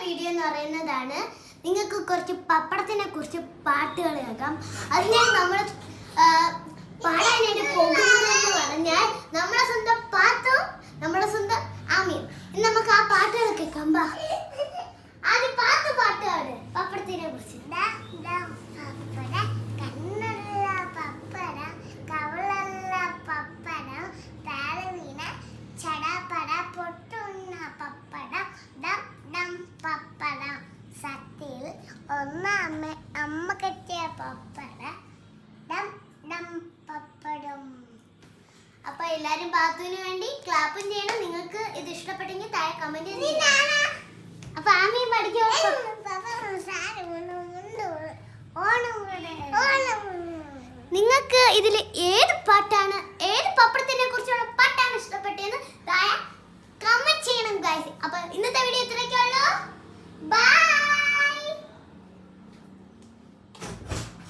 Video എന്ന് പറയുന്നതാണ് നിങ്ങൾക്ക് കുറച്ച് പപ്പടത്തിനെ കുറിച്ച് പാട്ടുകൾ കേൾക്കാം. അതിനായി നമ്മൾ പാടാനായിട്ട് പോകുന്നതെന്ന് പറഞ്ഞാൽ നമ്മളെ സ്വന്തം പാത്തും നമ്മളെ സ്വന്തം ആമിയും. ഇനി നമുക്ക് ആ പാട്ടുകൾ കേൾക്കാം. ആദ്യം പാട്ടാണ് പപ്പടത്തിനെ കുറിച്ച്. അമ്മ കെട്ടിയ പപ്പടം പപ്പടം. അപ്പൊ എല്ലാരും പാത്തുവിന് വേണ്ടി ക്ലാപ്പും ചെയ്യണം. നിങ്ങൾക്ക് ഇത് ഇഷ്ടപ്പെട്ടെങ്കിൽ താഴെ കമന്റ് ചെയ്യണം. അപ്പൊ ആമിയും പഠിക്കോ? നിങ്ങൾക്ക് ഇതിൽ ഏത് പാട്ടാണ്, ഏത് പപ്പടത്തിനെ കുറിച്ചുള്ള പാട്ടാണ് ഇഷ്ടപ്പെട്ടതെന്ന് താഴെ കമന്റ് ചെയ്യണം ഗൈസ്. അപ്പൊ ഇന്നത്തെ